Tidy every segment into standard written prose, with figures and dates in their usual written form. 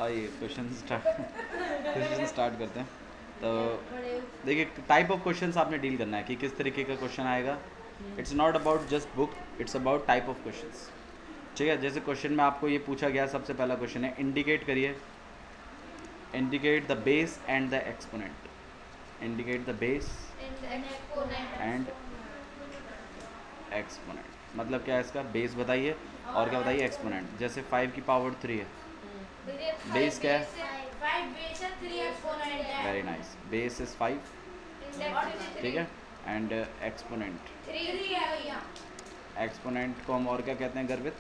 आइए question start करते हैं। तो देखिए, टाइप ऑफ क्वेश्चंस आपने डील करना है कि किस तरीके का क्वेश्चन आएगा। It's not about just book, it's about type of questions. ठीक है, जैसे क्वेश्चन में आपको ये पूछा गया, सबसे पहला क्वेश्चन है इंडिकेट करिए, indicate the base and the exponent. Indicate the base and exponent मतलब क्या है इसका? बेस बताइए और क्या बताइए? एक्सपोनेंट। जैसे 5 की पावर 3 है, बेस क्या है? वेरी नाइस, बेस इज 5, ठीक है। एंड एक्सपोनेंट, एक्सपोनेंट को हम और क्या कहते हैं गर्वित?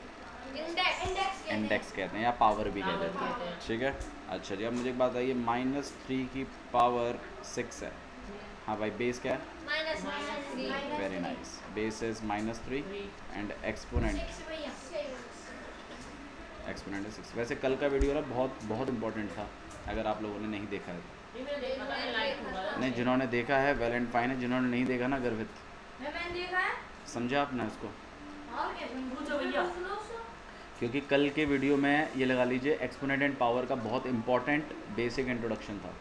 इंडेक्स कहते हैं या पावर भी कह देते हैं, ठीक है। अच्छा जी, अब मुझे एक बात बताइए, -3 की पावर 6 है। हाँ भाई, बेस क्या है? Very nice, base is -3 and exponent, exponent is 6। वैसे कल का वीडियो ना बहुत बहुत इंपॉर्टेंट था, अगर आप लोगों ने नहीं देखा है तो। नहीं, जिन्होंने देखा है वेल एंड फाइन है, जिन्होंने नहीं देखा ना गर्वित, समझा आपने उसको? क्योंकि कल के वीडियो में ये लगा लीजिए एक्सपोनेंट एंड पावर का बहुत इंपॉर्टेंट बेसिक इंट्रोडक्शन था।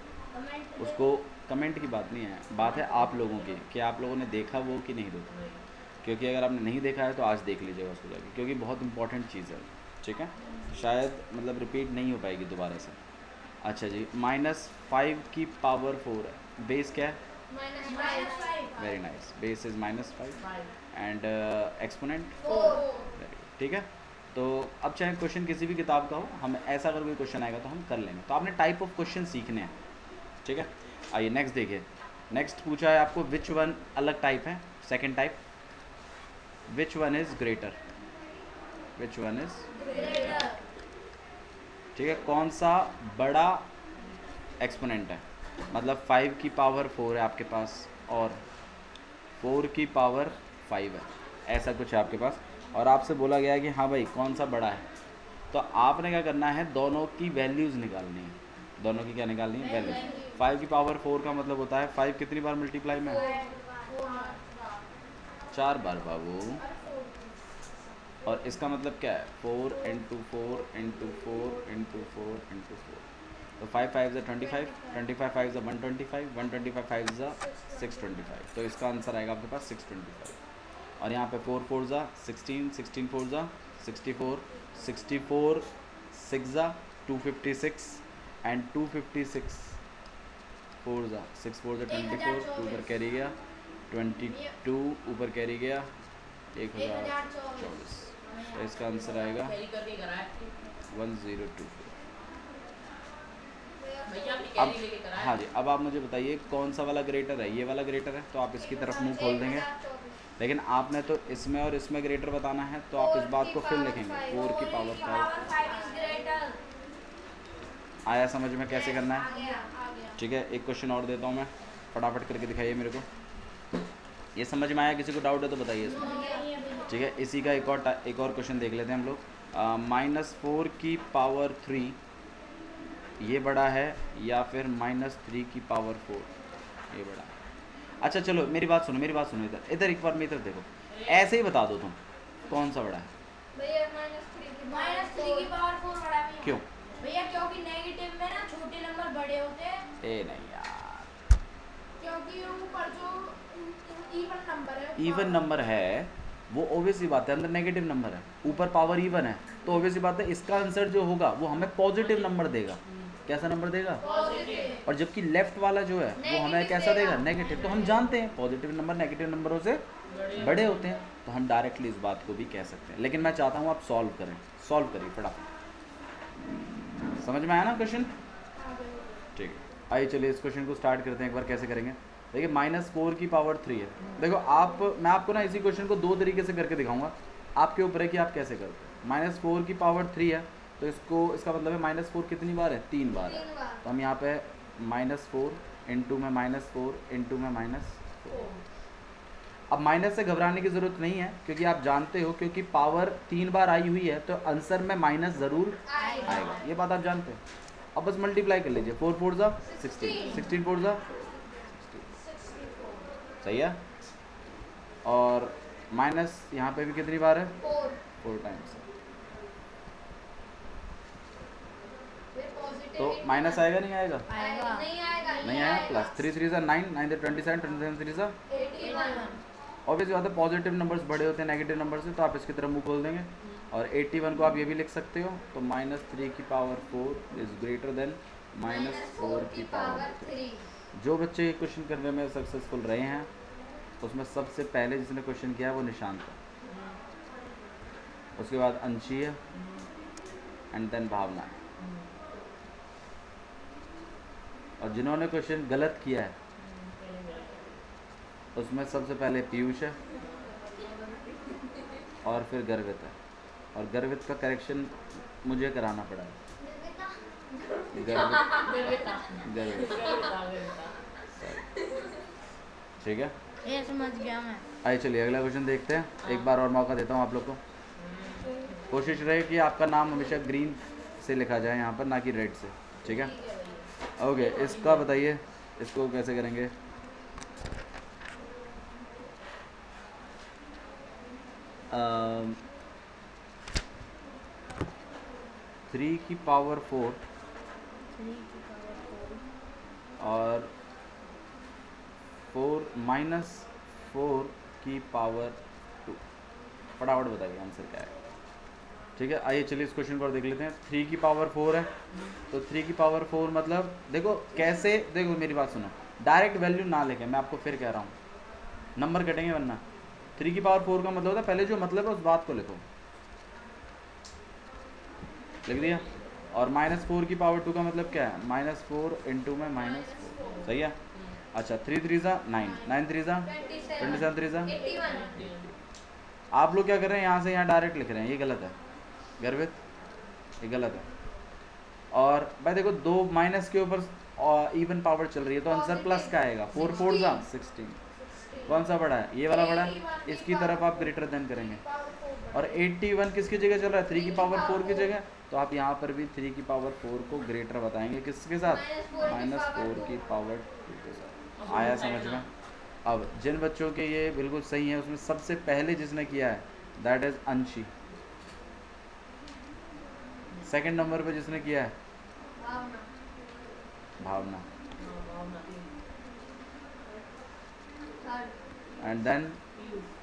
उसको कमेंट की बात नहीं है, बात है आप लोगों की कि आप लोगों ने देखा वो कि नहीं देखा। क्योंकि अगर आपने नहीं देखा है तो आज देख लीजिएगा उसको जाके, क्योंकि बहुत इंपॉर्टेंट चीज़ है, ठीक है। शायद मतलब रिपीट नहीं हो पाएगी दोबारा से। अच्छा जी, -5 की पावर 4 है, बेस क्या है? Very nice, base is -5 and exponent, ठीक है। तो अब चाहे क्वेश्चन किसी भी किताब का हो, हम ऐसा अगर कोई क्वेश्चन आएगा तो हम कर लेंगे। तो आपने टाइप ऑफ क्वेश्चन सीखने हैं, ठीक है। आइए नेक्स्ट देखिए, नेक्स्ट पूछा है आपको विच वन, अलग टाइप है, second type, which one is greater, which one is, ठीक है। कौन सा बड़ा एक्सपोनेंट है? मतलब 5 की पावर 4 है आपके पास और 4 की पावर 5 है, ऐसा कुछ है आपके पास, और आपसे बोला गया है कि हाँ भाई कौन सा बड़ा है। तो आपने क्या करना है, दोनों की वैल्यूज़ निकालनी है। दोनों की क्या निकालनी है? वैल्यूज। 5 की पावर 4 का मतलब होता है 5 कितनी बार मल्टीप्लाई में? 4 बार बाबू। और इसका मतलब क्या है? 4 इंटू 4 इंटू 4 इंटू 4 इंटू 4। तो 5 5 ज़ा 25, 25 5 ज़ा 125, 125 5 ज़ा 625। तो इसका आंसर आएगा आपके पास 625। और यहाँ पे 4 4 ज़ा 16, 16 4 ज़ा 64, 64 6 ज़ा 256 एंड 256 4 ज़ा 6 4 ज़ा 24, 2 ऊपर कैरी गया 22, ऊपर कैरी गया 1024। तो इसका आंसर आएगा 1024। अब हाँ जी, अब आप मुझे बताइए कौन सा वाला ग्रेटर है? ये वाला ग्रेटर है तो आप इसकी तरफ मुंह खोल देंगे, लेकिन आपने तो इसमें और इसमें ग्रेटर बताना है, तो आप इस बात को फिर लिखेंगे 4 की पावर 5। आया समझ में कैसे करना है? ठीक है, एक क्वेश्चन और देता हूँ मैं, फटाफट करके दिखाइए मेरे को। ये समझ में आया? किसी को डाउट है तो बताइए इसमें। ठीक है, इसी का एक और क्वेश्चन देख लेते हैं हम लोग। -4 की पावर 3 ये बड़ा है या फिर -3 की पावर 4 ये बड़ा है? अच्छा चलो मेरी बात सुनो, मेरी बात सुनो, इधर इधर एक बार मेरी तरफ देखो, ऐसे ही बता दो तुम कौन सा बड़ा है। भैया -3 की पावर 4 बड़ा है। क्यों भैया? क्योंकि नेगेटिव में ना छोटे नंबर बड़े होते हैं। ए नहीं यार, क्योंकि ऊपर जो इवन नंबर है, इवन नंबर है वो ऑब्वियसली बात है, अंदर नेगेटिव नंबर है, ऊपर पावर इवन है, तो ऑब्वियसली बात है इसका आंसर जो होगा वो हमें पॉजिटिव नंबर देगा। कैसा नंबर देगा? पॉजिटिव। और जबकि लेफ्ट वाला जो है वो हमें कैसा देगा? नेगेटिव। तो हम जानते हैं पॉजिटिव नंबर नेगेटिव नंबरों से बड़े होते हैं, तो हम डायरेक्टली इस बात को भी कह सकते हैं। लेकिन मैं चाहता हूँ आप सॉल्व करें, सॉल्व करिए फटाफट। समझ में आया ना क्वेश्चन? ठीक है, आइए चलिए इस क्वेश्चन को स्टार्ट करते हैं, एक बार कैसे करेंगे। देखिए -4 की पावर 3 है। देखो आप, मैं आपको ना इसी क्वेश्चन को दो तरीके से करके दिखाऊंगा, आपके ऊपर है कि आप कैसे करते हैं। -4 की पावर 3 है तो इसको, इसका मतलब है -4 कितनी बार है? 3 बार है। तो हम यहाँ पे -4 इंटू में -4 इंटू में -4। अब माइनस से घबराने की ज़रूरत नहीं है, क्योंकि आप जानते हो क्योंकि पावर 3 बार आई हुई है तो आंसर में माइनस ज़रूर आएगा, ये बात आप जानते हो। अब बस मल्टीप्लाई कर लीजिए, 4 4 ज़ा 16, 16 4 ज़ा, सही है। और माइनस यहाँ पे भी कितनी बार है? 4 टाइम्स। तो माइनस आएगा नहीं आएगा? आएगा। नहीं आएगा। प्लस 3 3 9 9 27 27 3 ऑब्वियसली बात है, पॉजिटिव नंबर्स बड़े होते हैं नेगेटिव नंबर से, तो आप इसकी तरफ मुंह खोल देंगे। और 81 को आप ये भी लिख सकते हो, तो -3 की पावर 4 इज़ ग्रेटर देन -4 की पावर 3। जो बच्चे ये क्वेश्चन करने में सक्सेसफुल रहे हैं उसमें सबसे पहले जिसने क्वेश्चन किया वो निशांत था, उसके बाद अंशी है एंड देन भावना है। और जिन्होंने क्वेश्चन गलत किया है उसमें सबसे पहले पीयूष है और फिर गर्वित है। और गर्वित का करेक्शन मुझे कराना पड़ा है। गर्वित ठीक है, ये समझ गया मैं। आइए चलिए अगला क्वेश्चन देखते हैं। एक बार और मौका देता हूँ आप लोग को। कोशिश रहे कि आपका नाम हमेशा ग्रीन से लिखा जाए यहाँ पर, ना कि रेड से, ठीक है? ओके, इसका बताइए इसको कैसे करेंगे। थ्री की पावर 4 और 4 की पावर 2। फटाफट बताइए आंसर क्या है। ठीक है, आइए चलिए इस क्वेश्चन को और देख लेते हैं। 3 की पावर 4 है, तो 3 की पावर 4 मतलब देखो कैसे, देखो मेरी बात सुनो, डायरेक्ट वैल्यू ना लेके, मैं आपको फिर कह रहा हूँ नंबर कटेंगे वरना। 3 की पावर 4 का मतलब होता है, पहले जो मतलब है उस बात को लिखो, लिख दिया। और -4 की पावर 2 का मतलब क्या है, -4 इंटू में -4, सही है। अच्छा, 3 3 9 9 3 27 3 आप लोग क्या कर रहे हैं, यहाँ से यहाँ डायरेक्ट लिख रहे हैं, ये गलत है गर्वित, ये गलत है। और भाई देखो दो माइनस के ऊपर इवन पावर चल रही है, तो आंसर प्लस का आएगा। 4 4 16। कौन सा बड़ा है, ये वाला बड़ा है, इसकी तरफ आप ग्रेटर देन करेंगे। और 81 किसकी जगह चल रहा है, 3 की पावर 4 की जगह, तो आप यहाँ पर भी 3 की पावर 4 को ग्रेटर बताएंगे किसके साथ, -4 की पावर 2 के साथ। आया समझ में? अब जिन बच्चों के ये बिल्कुल सही है उसमें सबसे पहले जिसने किया है दैट इज अंशी। सेकंड नंबर पे जिसने किया है भावना, एंड देन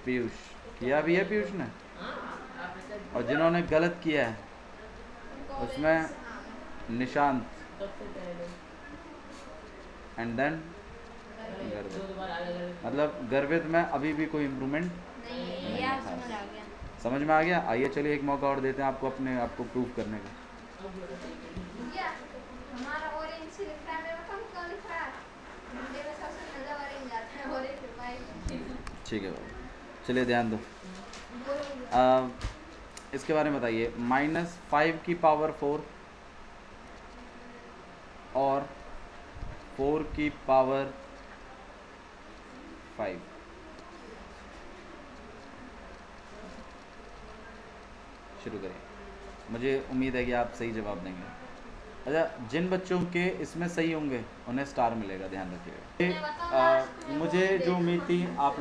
पीयूष। किया भी है पीयूष ने। और जिन्होंने गलत किया है उसमें निशांत एंड देन गर्वित। मतलब गर्वित में अभी भी कोई इम्प्रूवमेंट नहीं है। समझ में आ गया? आइए चलिए एक मौका और देते हैं आपको अपने आप को प्रूव करने का। हमारा ऑरेंज से लिखा है, मेरा कम कौन लिख रहा है, मेरा सबसे नज़र ऑरेंज आता है, ऑरेंज वाइट। ठीक है बाबू, चलिए ध्यान दो। इसके बारे में बताइए। -5 की पावर 4 और 4 की पावर 5। शुरू करें, मुझे उम्मीद है कि आप सही जवाब देंगे। अच्छा, जिन बच्चों के इसमें सही होंगे उन्हें स्टार मिलेगा, ध्यान रखिएगा। मुझे जो उम्मीद थी आप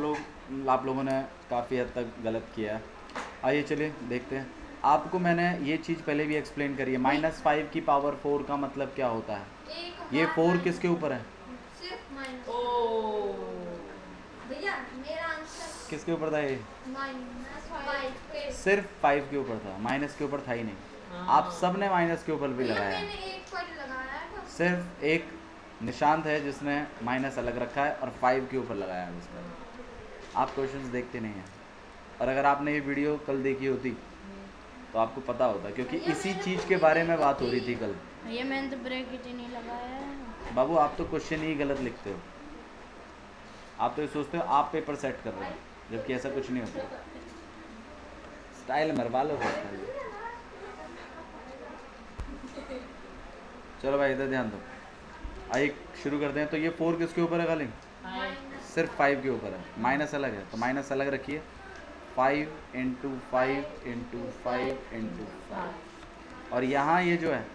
लोगों ने काफ़ी हद तक गलत किया है। आइए चलिए देखते हैं। आपको मैंने ये चीज़ पहले भी एक्सप्लेन करी है। -5 की पावर 4 का मतलब क्या होता है। ये 4 किसके ऊपर है, सिर्फ माइनस। भैया मेरा आंसर किसके ऊपर था, ये -5 सिर्फ 5 के ऊपर था, माइनस के ऊपर था ही नहीं। आप सब ने माइनस के ऊपर भी लगाया है, मैंने एक पर लगाया है, सिर्फ एक निशांत है जिसने माइनस अलग रखा है और 5 के ऊपर लगाया है उसका। आप क्वेश्चंस देखते नहीं हैं। और अगर आपने ये वीडियो कल देखी होती तो आपको पता होता, क्योंकि इसी चीज़ के बारे में बात हो रही थी कल। ये मैंने तो ब्रैकेट ही नहीं लगाया है। बाबू आप तो क्वेश्चन ही गलत लिखते हो, आप तो ये सोचते हो आप पेपर सेट कर रहे हो, जबकि ऐसा कुछ नहीं होता। स्टाइल मरवा लो। चलो भाई इधर ध्यान दो। आइए शुरू करते हैं। तो ये 4 किसके ऊपर है, खाली सिर्फ 5 के ऊपर है, माइनस अलग है तो माइनस अलग रखिए। 5 × 5 × 5 × 5। और यहाँ ये जो है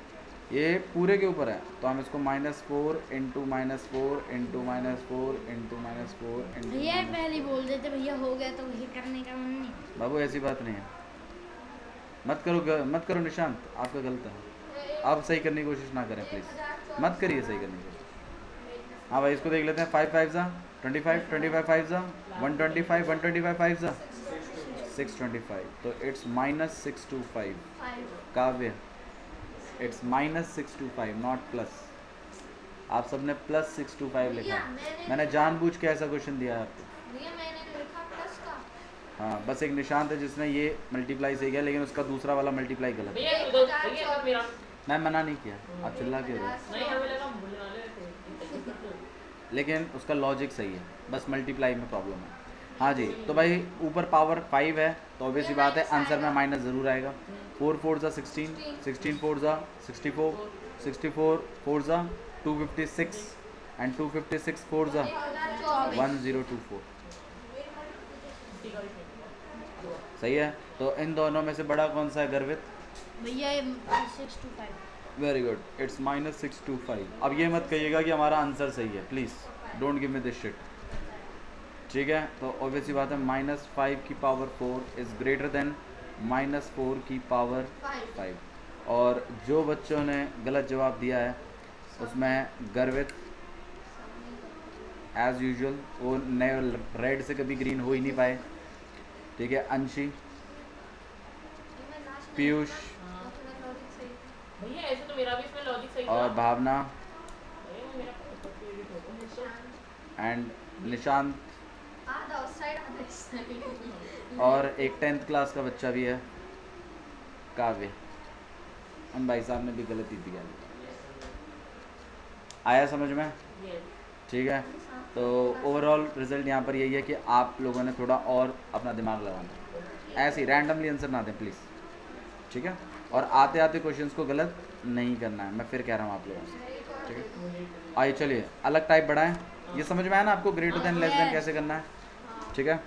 ये पूरे के ऊपर है, तो हम इसको -4 × -4 × -4 × -4 भैया पहले ही बोल देते भैया हो गया तो वही करने का मन नहीं। बाबू ऐसी बात नहीं है, मत करो निशांत, आपका गलत है। अब सही करने की कोशिश ना करें प्लीज़, मत करिए सही करने की कोशिश। हाँ भाई इसको देख लेते हैं। 5 5 ज़ा 25, 25 5 ज़ा 125, 125 5 ज़ा 625, तो इट्स -625। काव्य इट्स -625 नॉट प्लस। आप सबने +625 लिखा है, मैंने जानबूझ के ऐसा क्वेश्चन दिया है आपको। भैया मैंने लिखा प्लस का। हाँ बस एक निशांत है जिसने ये मल्टीप्लाई सही किया, लेकिन उसका दूसरा वाला मल्टीप्लाई गलत है। भैया मैं मना नहीं किया, आप चिल्ला क्यों रहे हो? नहीं हमें लगा भूलने वाले थे। लेकिन उसका लॉजिक सही है, बस मल्टीप्लाई में प्रॉब्लम है। हाँ जी, तो भाई ऊपर पावर 5 है तो ऑब्वियस सी बात है आंसर में माइनस ज़रूर आएगा। 4 4 ज़ा 16, 16 4 ज़ा 64, 64 4 ज़ा 256 एंड 256 4 ज़ा 1024। सही है, तो इन दोनों में से बड़ा कौन सा है गर्वित? भैया ये 625। Very good, it's -625। अब ये मत कहिएगा कि हमारा आंसर सही है, please don't give me this shit. ठीक है, तो ऑब्वियस सी बात है -5 की पावर 4 इज़ ग्रेटर देन -4 की पावर 5। और जो बच्चों ने गलत जवाब दिया है उसमें गर्वित एज़ यूजुअल वो नए रेड से कभी ग्रीन हो ही नहीं पाए। ठीक है, अंशी, पीयूष भैया ऐसे तो मेरा भी इसमें लॉजिक सही था। और भावना भैया वो मेरा परफेक्ट होगा। एंड निशांत आधा उस साइड आधा इस साइड। और एक 10th क्लास का बच्चा भी है काव्य। हम भाई साहब ने भी गलती दिया। आया समझ में? Yes. ठीक है, तो ओवरऑल रिजल्ट यहाँ पर यही है कि आप लोगों ने थोड़ा और अपना दिमाग लगाना है, ऐसे ही रैंडमली आंसर ना दें प्लीज़। ठीक है, और आते आते क्वेश्चंस को गलत नहीं करना है, मैं फिर कह रहा हूँ आप लोगों से। ठीक है, आइए चलिए अलग टाइप बढ़ाएं। ये समझ में आया ना आपको ग्रेटर देन लेस देन कैसे करना है? ठीक है,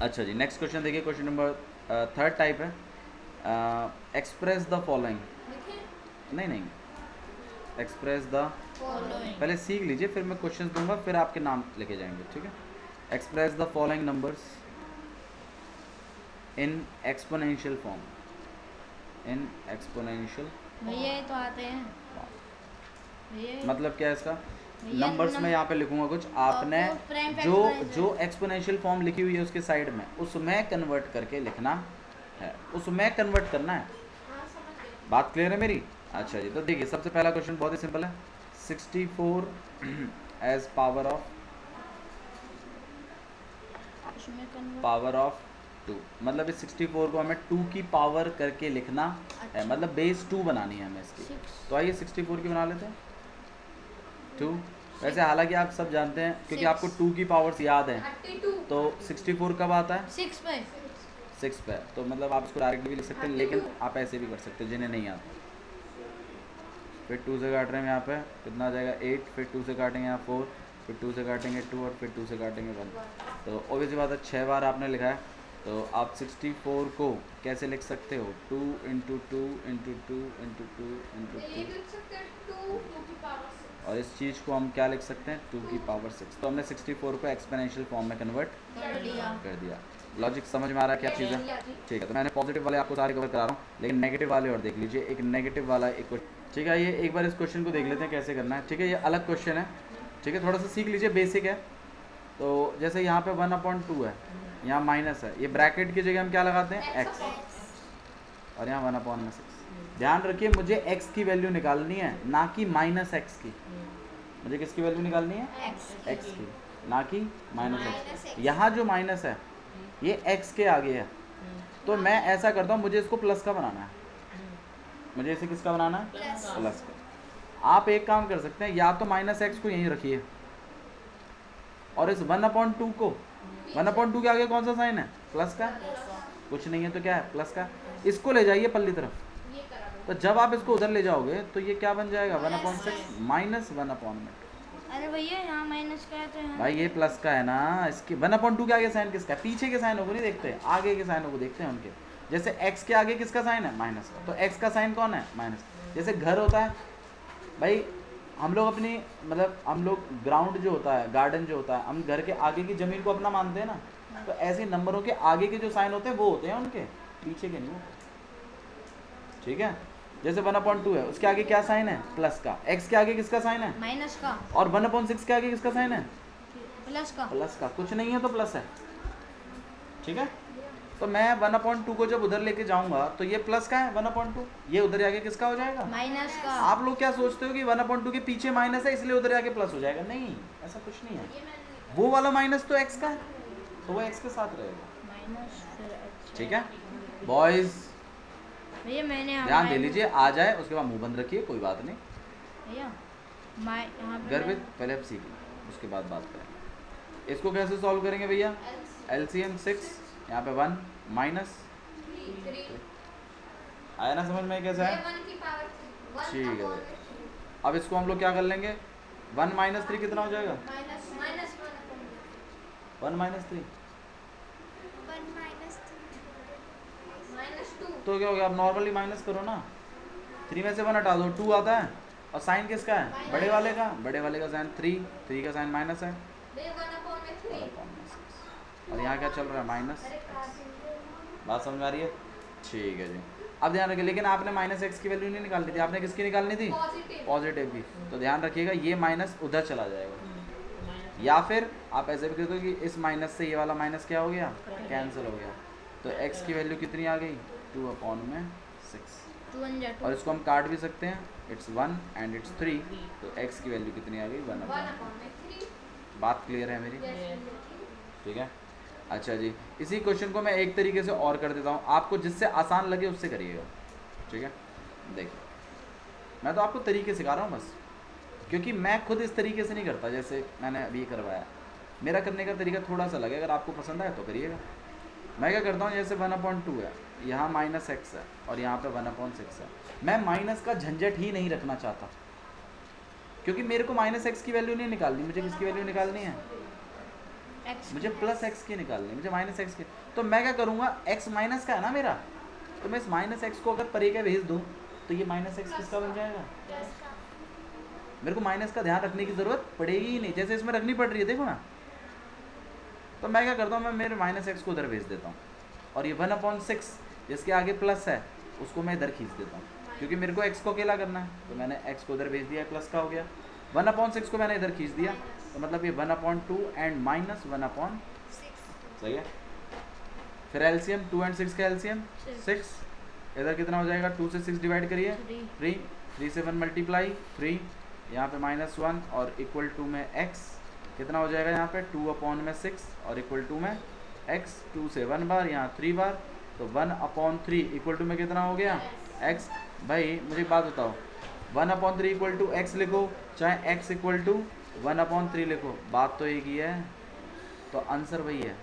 अच्छा जी नेक्स्ट क्वेश्चन देखिए। क्वेश्चन नंबर 3rd टाइप है, एक्सप्रेस द फॉलोइंग। नहीं, एक्सप्रेस द, पहले सीख लीजिए फिर मैं क्वेश्चंस दूंगा फिर आपके नाम लेके जाएंगे। ठीक है, express the following numbers in exponential form. In exponential भैया ये तो आते हैं भैया। मतलब क्या है इसका? भैया नंबर्स में यहाँ पे लिखूंगा कुछ, आपने आपको prime जो factorize जो एक्सपोनेंशियल फॉर्म लिखी हुई है उसके साइड में उसमें कन्वर्ट करके लिखना है, उसमें कन्वर्ट करना है। हाँ समझ गए। बात क्लियर है मेरी? अच्छा जी, तो देखिए सबसे पहला क्वेश्चन बहुत ही सिंपल है। 64 एज पावर ऑफ 2, मतलब इस 64 को हमें 2 की पावर करके लिखना है, मतलब बेस 2 बनानी है हमें इसकी। 6 तो आइए 64 की बना लेते हैं 2। वैसे हालांकि आप सब जानते हैं क्योंकि 6 आपको 2 की पावर्स याद हैं, 32 तो 64 कब आता है? 6 पे 6 पे। तो मतलब आप इसको डायरेक्टली भी लिख सकते हैं, लेकिन आप ऐसे भी कर सकते हैं जिन्हें नहीं आता। फिर 2 से काट रहे हैं यहाँ पे, कितना आ जाएगा 8, फिर 2 से काटेंगे यहाँ 4, फिर 2 से काटेंगे 2 और फिर 2 से काटेंगे 1। तो ऑब्वियसली बात है 6 बार आपने लिखा है, तो आप 64 को कैसे लिख सकते हो? 2 × 2 × 2 × 2 × ये 2, लिख सकते हैं 2 की पावर 6। और इस चीज़ को हम क्या लिख सकते हैं? 2 की पावर 6। तो हमने 64 को एक्सपोनेंशियल फॉर्म में कन्वर्ट कर दिया। कर दिया। लॉजिक समझ में आ रहा है क्या चीज़ है? ठीक है, तो मैंने पॉजिटिव वाले आपको सारे कवर करा रहा हूँ, लेकिन नेगेटिव वाले और देख लीजिए। एक नेगेटिव वाला एक, ठीक है, ये एक बार इस क्वेश्चन को देख लेते हैं कैसे करना है। ठीक है, ये अलग क्वेश्चन है, ठीक है, थोड़ा सा सीख लीजिए, बेसिक है। तो जैसे यहाँ पे 1/2 है, यहाँ माइनस है, ये ब्रैकेट की जगह हम क्या लगाते हैं? एक्स, और यहाँ 1/6। ध्यान रखिए मुझे एक्स की वैल्यू निकालनी है, ना कि -x की। मुझे किसकी वैल्यू निकालनी है? एक्स की, ना कि -x। यहाँ जो माइनस है ये x के आगे है, तो मैं ऐसा करता हूँ, मुझे इसको प्लस का बनाना है। मुझे इसे किसका बनाना है? प्लस का। आप एक काम कर सकते हैं, या तो -x को यहीं रखिए और इस 1/2 को, 1/2 के आगे कौन सा साइन है? प्लस का। कुछ नहीं है तो क्या है? प्लस का। इसको ले जाइए पल्ली तरफ, तो जब आप इसको उधर ले जाओगे तो ये क्या बन जाएगा? 1/6 माइनस 1/2। अरे भैया यहाँ माइनस का है तो यहाँ भाई ये प्लस का है ना, इसके 1/2 के आगे साइन किसका है? पीछे के साइनों को नहीं देखते, आगे के साइनों को देखते हैं उनके। जैसे x के आगे किसका साइन है? माइनस का, तो x का साइन कौन है? माइनस। जैसे घर होता है भाई, हम लोग अपनी मतलब हम लोग ग्राउंड जो होता है, गार्डन जो होता है, हम घर के आगे की ज़मीन को अपना मानते हैं ना, तो ऐसे नंबरों के आगे के जो साइन होते हैं वो होते हैं उनके, पीछे के नहीं होते। ठीक है, जैसे 1/2 है, उसके आगे क्या साइन है? प्लस का। x के आगे किसका साइन है? माइनस का। और 1/6 के आगे किसका साइन है? प्लस का। प्लस का। कुछ नहीं है तो प्लस है, ठीक है। तो मैं 1/2 को जब उधर लेके जाऊंगा तो ये प्लस का है 1/2, ये उधर आगे किसका हो जाएगा? माइनस का। आप लोग क्या सोचते हो कि 1/2 के पीछे माइनस है इसलिए उधर आगे प्लस हो जाएगा? नहीं, ऐसा कुछ नहीं है। वो वाला माइनस तो x का है, तो वो x के साथ रहेगा, माइनस फिर अच्छा। ठीक है बॉयज। भैया मैंने ध्यान दे लीजिए, आ जाए उसके बाद मुंह बंद रखिए, कोई बात नहीं। भैया यहाँ पे गर्वित पहले आप सीखिए, उसके बाद बात करें। इसको कैसे सॉल्व करेंगे भैया? LCM 6, यहाँ पे 1 माइनस, 3 आया ना समझ में कैसा है? 1 की पावर 3 ठीक है भैया। अब इसको हम लोग क्या कर लेंगे? 1 - 3 कितना हो जाएगा? माइनस 1 - 3 -2 तो क्या हो गया? आप नॉर्मली माइनस करो ना, 3 में से 1 हटा दो, 2 आता है। और साइन किसका है? बड़े वाले का। बड़े वाले का साइन 3 का साइन माइनस है, 1/3 और यहाँ क्या चल रहा है? माइनस। अरे काफी बात समझ आ रही है? ठीक है जी। अब ध्यान रखिए, लेकिन आपने -x की वैल्यू नहीं निकालनी थी, आपने किसकी निकालनी थी? पॉजिटिव पॉजिटिव की। तो ध्यान रखिएगा ये माइनस उधर चला जाएगा, या फिर आप ऐसे भी कहते हो कि इस माइनस से ये वाला माइनस क्या हो गया? कैंसिल हो गया। तो x की वैल्यू कितनी आ गई? 2/6। 2 1 जा 2। और इसको हम काट भी सकते हैं, इट्स 1 एंड इट्स 3, तो x की वैल्यू कितनी आ गई? 1/3। बात क्लियर है मेरी? ठीक है। अच्छा जी, इसी क्वेश्चन को मैं एक तरीके से और कर देता हूँ, आपको जिससे आसान लगे उससे करिएगा, ठीक है। देखिए, मैं तो आपको तरीके सिखा रहा हूँ बस, क्योंकि मैं खुद इस तरीके से नहीं करता जैसे मैंने अभी करवाया। मेरा करने का तरीका थोड़ा सा लगे, अगर आपको पसंद आए तो करिएगा। मैं क्या करता हूँ, जैसे 1/2 है, यहाँ -x है और यहाँ पे 1/6 है। मैं माइनस का झंझट ही नहीं रखना चाहता, क्योंकि मेरे को -x की वैल्यू नहीं निकालनी, मुझे किसकी वैल्यू निकालनी है? मुझे +x की निकालनी, मुझे -x की। तो मैं क्या करूँगा, x माइनस का है ना मेरा, तो मैं इस -x को अगर परे के भेज दूँ तो ये -x किसका बन जाएगा? मेरे को माइनस का ध्यान रखने की ज़रूरत पड़ेगी ही नहीं, जैसे इसमें रखनी पड़ रही है, देखो ना। तो मैं क्या करता हूँ, मैं मेरे -x को उधर भेज देता हूँ, और ये 1/6 जिसके आगे प्लस है उसको मैं इधर खींच देता हूँ, क्योंकि मेरे को x को अकेला करना है। तो मैंने x को उधर भेज दिया, प्लस का हो गया। 1/6 को मैंने इधर खींच दिया, तो मतलब ये 1/2 एंड -1/6, सही है। फिर एलसीएम 2 और 6 का एलसीएम 6, इधर कितना हो जाएगा? 2 से 6 डिवाइड करिए, 3 से 1 मल्टीप्लाई 3, यहाँ पे -1 और इक्वल टू में x कितना हो जाएगा? यहाँ पे 2/6 और इक्वल टू में x, 2 से 1 बार, यहाँ 3 बार, तो 1/3 इक्वल टू में कितना हो गया? x। भाई मुझे एक बात बताओ, 1/3 इक्वल टू x लिखो, चाहे x इक्वल टू 1/3 लिखो, बात तो एक ही है, तो आंसर वही है।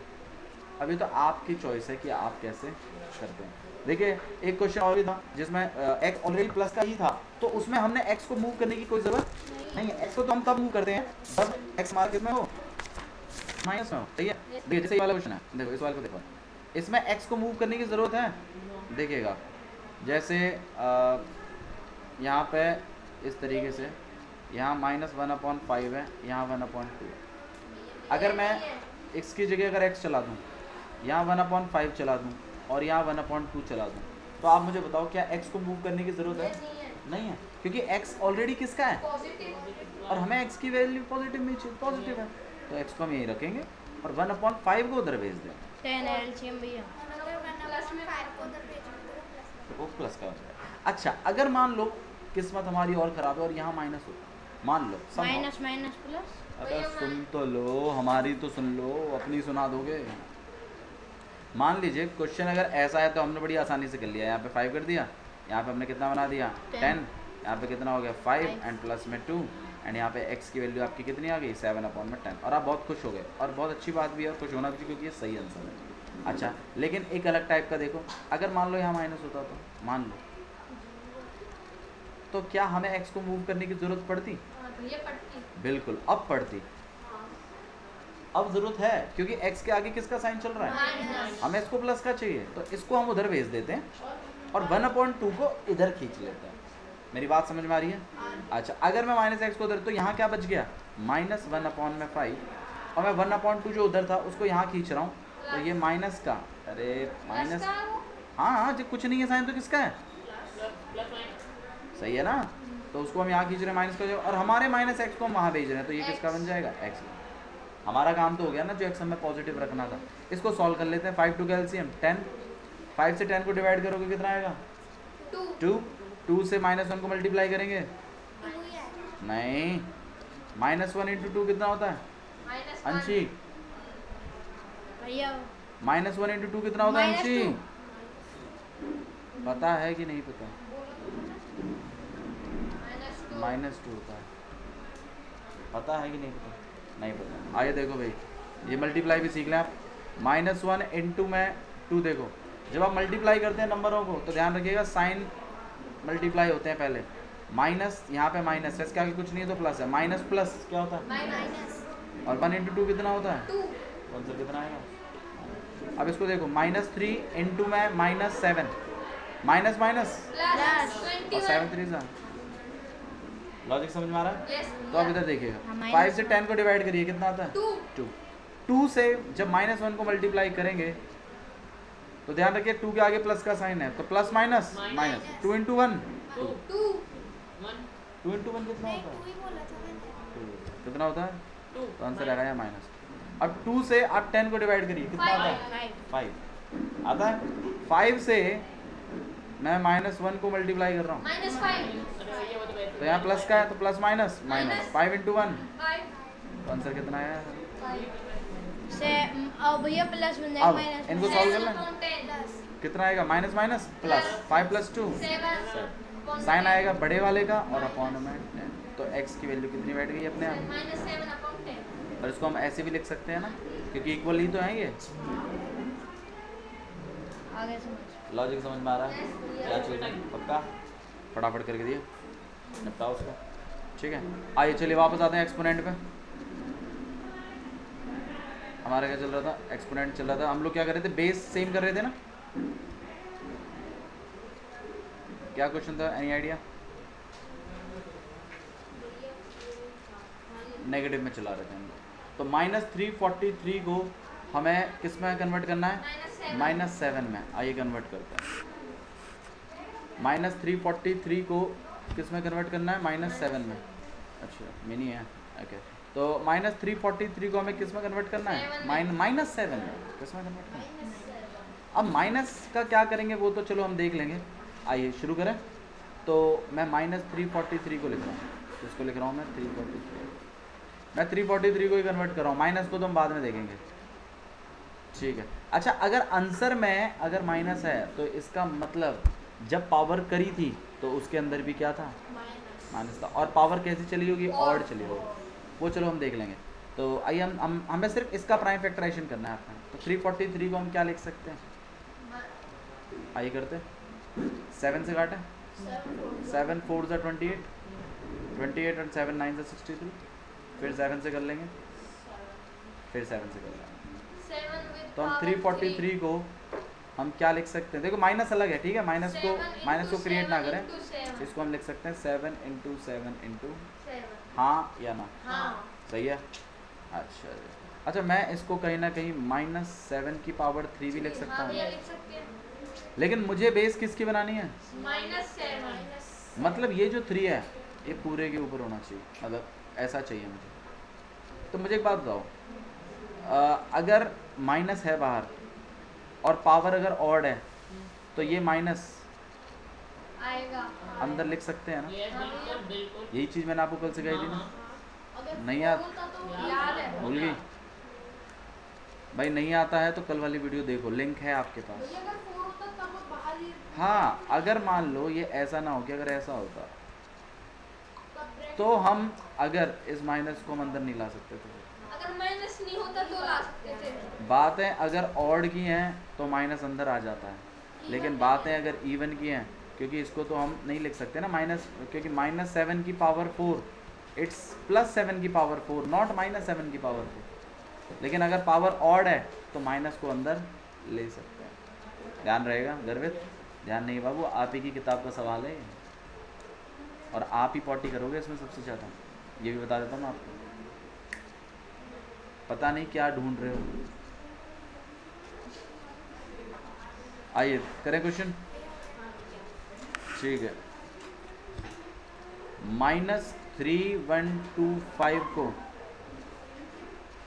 अभी तो आपकी चॉइस है कि आप कैसे करते हैं। देखिए, एक क्वेश्चन और भी था जिसमें x ऑलरेडी प्लस का ही था, तो उसमें हमने x को मूव करने की कोई ज़रूरत नहीं है। x को तो हम तब मूव करते हैं जब x हमारा कितना हो? माइनस में हो, सही है। देखिए, जैसे ये वाला क्वेश्चन है, देखो इस वाले को देखो, इसमें x को मूव करने की ज़रूरत है? देखिएगा, जैसे यहाँ पे इस तरीके से, यहाँ -1/5 है, यहाँ 1/2 है। अगर मैं x की जगह अगर x चला दूँ, यहाँ 1/5 चला दूँ और यहाँ 1/2 चला दूँ, तो आप मुझे बताओ क्या x को मूव करने की ज़रूरत है? नहीं है, क्योंकि x ऑलरेडी किसका है? पॉजिटिव और हमें x की वैल्यू पॉजिटिव में चाहिए, पॉजिटिव है, तो x को हम यहीं रखेंगे और 1/5 को उधर भेज दें, 10 एलसीएम भैया। प्लस में 5 को तो वो प्लस का हो जाएगा। अच्छा, अगर मान लो किस्मत हमारी और ख़राब है और यहाँ माइनस हो, मान लो माइनस माइनस प्लस। अगर सुन तो लो, हमारी तो सुन लो, अपनी सुना दोगे। मान लीजिए क्वेश्चन अगर ऐसा है तो हमने बड़ी आसानी से कर लिया, यहाँ पे 5 कर दिया, यहाँ पे हमने कितना बना दिया? 10, यहाँ पे कितना हो गया? 5 एंड प्लस में 2, एंड यहाँ पे x की वैल्यू आपकी कितनी आ गई? 7/10, और आप बहुत खुश हो गए, और बहुत अच्छी बात भी है, खुश होना भी, क्योंकि ये सही आंसर है। अच्छा, लेकिन एक अलग टाइप का देखो, अगर मान लो यहाँ माइनस होता तो, मान लो, तो क्या हमें x को मूव करने की ज़रूरत पड़ती? ये पड़ती बिल्कुल, अब पड़ती, अब ज़रूरत है, क्योंकि x के आगे किसका साइन चल रहा है? हमें इसको प्लस का चाहिए, तो इसको हम उधर भेज देते हैं और 1/2 को इधर खींच लेते हैं। मेरी बात समझ में आ रही है? अच्छा, अगर मैं -x को उधर, तो यहाँ क्या बच गया? -1/5, और मैं 1/2 जो उधर था उसको यहाँ खींच रहा हूँ, तो ये माइनस का, अरे माइनस, हाँ हाँ, जो कुछ नहीं है साइन तो किसका है? सही है ना। तो उसको हम यहाँ खींच रहे हैं माइनस का, और हमारे माइनस एक्स को हम वहाँ भेज रहे हैं, तो ये किसका बन जाएगा, एक्स। हमारा काम तो हो गया ना, जो एक्स हमें पॉजिटिव रखना था। इसको सॉल्व कर लेते हैं। 5 2 का एलसीएम 10, 5 से 10 को डिवाइड करोगे कितना आएगा, 2। 2 से -1 को मल्टीप्लाई करेंगे, नहीं, -1 × 2 कितना होता है अंशी, भैया -1 × 2 कितना होता है अंशी, पता है कि नहीं पता, -2 होता है, पता है कि नहीं पता, नहीं पता। आइए देखो भाई, ये मल्टीप्लाई भी सीख लें आप। -1 × में 2, देखो जब आप मल्टीप्लाई करते हैं नंबरों को तो ध्यान रखिएगा साइन मल्टीप्लाई होते हैं पहले, माइनस यहाँ पे माइनस है, इसके आगे कुछ नहीं है तो प्लस है, माइनस प्लस क्या होता है, और 1 × 2 कितना होता है, कौन सा कितना आएगा। अब इसको देखो, -3 × में -7, माइनस माइनस और 7 3 सा, लॉजिक समझ में आ रहा है। तो अब इधर देखिएगा, 5 से 10 को डिवाइड करिए, कितना आता है 2। 2 से जब -1 को मल्टीप्लाई करेंगे तो ध्यान रखिए 2 के आगे प्लस का साइन है, तो प्लस माइनस माइनस, 2 × 1 2, 2 × 1 कितना होता है, 2 कितना होता है, तो आंसर आएगा यहाँ माइनस। अब 2 से आप 10 को डिवाइड करिए, कितना आता है 5 आता है। 5 से मैं -1 को मल्टीप्लाई कर रहा हूँ, तो यहाँ प्लस का है तो प्लस माइनस माइनस, 5 × 1 तो आंसर कितना आया से भैया प्लस बन जाएगा अब माइनस, इनको सॉल्व कर लें, कितना आएगा माइनस माइनस प्लस, 5 + 2 साइन आएगा बड़े वाले का और अपॉन में 10, तो x की वैल्यू कितनी बैठ गई अपने आप। और इसको हम ऐसे भी लिख सकते हैं ना, क्योंकि इक्वल ही तो है ये। आगे समझ। लॉजिक समझ में आ रहा है क्या चीज़ है, पक्का फटाफट करके दिए, निपटाओ उसको, ठीक है। आइए चलिए वापस आते हैं एक्सपोनेंट पे। हमारा क्या चल रहा था, एक्सपोनेंट चल रहा था, हम लोग क्या कर रहे थे, बेस सेम कर रहे थे ना। क्या क्वेश्चन था, एनी आइडिया। नेगेटिव में चला रहे थे हम लोग, तो -343 को हमें किस में कन्वर्ट करना है, -7 में। आइए कन्वर्ट करते हैं, -343 को किस में कन्वर्ट करना है, -7 में। अच्छा मिनी है, ओके। तो -343 को हमें किस में कन्वर्ट करना है, -7 में, किस में कन्वर्ट करना है। अब माइनस का क्या करेंगे वो तो चलो हम देख लेंगे। आइए शुरू करें। तो मैं -343 को लिख रहा हूँ, किसको लिख रहा हूँ मैं, 343, मैं 343 को ही कन्वर्ट कर रहा हूँ, माइनस को तो हम बाद में देखेंगे, ठीक है। अच्छा अगर आंसर में अगर माइनस है तो इसका मतलब जब पावर करी थी तो उसके अंदर भी क्या था, माइनस था, और पावर कैसी चली होगी, ऑड चली होगी, वो चलो हम देख लेंगे। तो आइए हम हमें सिर्फ इसका प्राइम फैक्टराइजेशन करना है आपका। तो 343 को हम क्या लिख सकते हैं, आइए करते, 7 से काटें, 7 4 = 28, 28 और 7 9 = 63, फिर 7 से कर लेंगे, फिर 7 से कर लेंगे। तो हम 343 को हम क्या लिख सकते हैं, देखो माइनस अलग है, ठीक है, माइनस को क्रिएट ना करें, इसको हम लिख सकते हैं 7 × 7 × हाँ या ना, सही है। अच्छा अच्छा, मैं इसको कहीं ना कहीं -7 की पावर 3 भी लिख सकता हूँ, लेकिन मुझे बेस किसकी बनानी है, -7, मतलब ये जो 3 है ये पूरे के ऊपर होना चाहिए, मतलब ऐसा चाहिए मुझे। तो मुझे एक बात बताओ, अगर माइनस है बाहर और पावर अगर ऑड है तो ये माइनस आएगा अंदर लिख सकते हैं ना, बिल्कुल बिल्कुल। यही चीज़ मैंने आपको कल सिखाई थी ना, नहीं याद, याद है, भूल गई भाई, नहीं आता है तो कल वाली वीडियो देखो, लिंक है आपके पास। हाँ अगर मान लो ये ऐसा ना हो कि अगर ऐसा होता तो हम अगर इस माइनस को हम अंदर नहीं ला सकते थे, अगर माइनस नहीं होता तो ला सकते थे। बात है अगर ऑड की हैं तो माइनस अंदर आ जाता है, लेकिन बात है अगर इवन की हैं, क्योंकि इसको तो हम नहीं लिख सकते ना माइनस, क्योंकि -7 की पावर 4 इट्स +7 की पावर 4, नॉट -7 की पावर 4। लेकिन अगर पावर ऑड है तो माइनस को अंदर ले सकते हैं, ध्यान रहेगा। गर्वित ध्यान नहीं बाबू, आप ही की किताब का सवाल है और आप ही पॉटी करोगे इसमें सबसे ज़्यादा, ये भी बता देता हूँ आपको, पता नहीं क्या ढूंढ रहे हो। आइए करें क्वेश्चन, ठीक है। -3125 को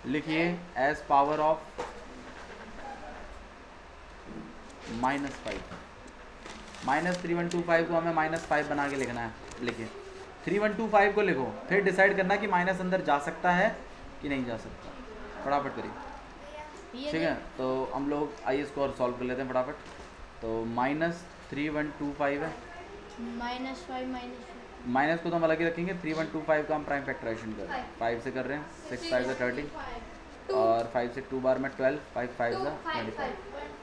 लिखिए एज पावर ऑफ -5। -3125 को हमें -5 बना के लिखना है। लिखिए 3125 को लिखो, फिर डिसाइड करना कि माइनस अंदर जा सकता है कि नहीं जा सकता। फटाफट करिए, ठीक है। तो हम लोग आइए इसको और सॉल्व कर लेते हैं फटाफट। तो -3125 है, -5 माइनस को तो हम अलग ही रखेंगे। 3125 का हम प्राइम फैक्टराइजेशन कर रहे हैं, 5 से कर रहे हैं। 6 5 से 30 और 5 से 2 बार में 12, 5 5 से 25,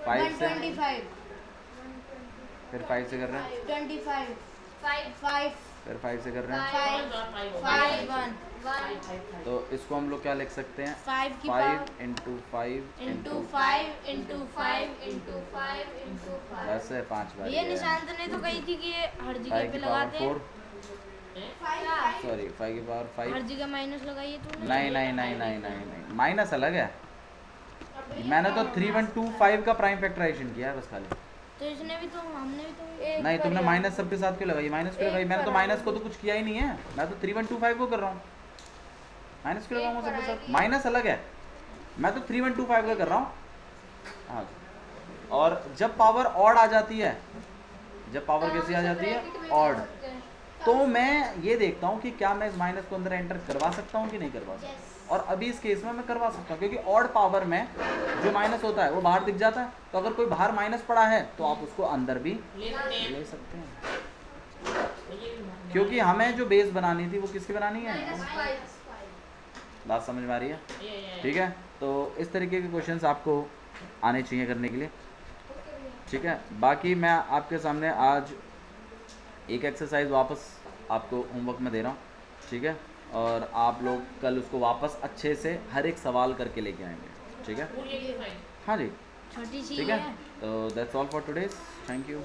5 से 125 फिर 5 से कर रहे हैं, 25 5 फिर 5 से कर रहे हैं। 5 1 तो इसको हम लोग क्या लिख सकते हैं? 5 की 5 power into 5 into 5 into 5 into 5 into 5 बस है 5 बार। ये निशांत ने तो कही थी कि ये हर जगह 5 पे की पावर लगाते हैं। 4, सॉरी 5 की पावर 5। हर जगह माइनस लगाइए तूने। नहीं, माइनस अलग है। मैंने तो 3125 का प्राइम फैक्टराइजेशन किया है बस खाली। तो इसने भी तो हमने भी तो नहीं, तुमने माइनस सबके साथ क्यों लगाई? माइनस क्यों लगाई? मैंने तो माइनस को तो कुछ किया ही नहीं है। मैं तो 3125 को कर रहा हूँ। माइनस क्यों लगाऊंगा सबके साथ? माइनस अलग है, मैं तो 3125 का कर रहा हूँ। हाँ, और जब पावर ऑड आ जाती है, जब पावर कैसी आ जाती है? ऑड, तो मैं ये देखता हूँ कि क्या मैं इस माइनस को अंदर एंटर करवा सकता हूँ कि नहीं करवा सकता। और अभी इस केस में मैं करवा सकता हूँ, क्योंकि ऑड पावर में जो माइनस होता है वो बाहर दिख जाता है। तो अगर कोई बाहर माइनस पड़ा है तो आप उसको अंदर भी ले सकते हैं, क्योंकि हमें जो बेस बनानी थी वो किसकी बनानी है? बात समझ में आ रही है? ठीक है। तो इस तरीके के क्वेश्चंस आपको आने चाहिए करने के लिए, ठीक है। बाकी मैं आपके सामने आज एक एक्सरसाइज वापस आपको होमवर्क में दे रहा हूँ, ठीक है। और आप लोग कल उसको वापस अच्छे से हर एक सवाल करके लेके आएंगे, ठीक है। हाँ जी, छोटी सी ठीक है। तो that's all for today, thank you.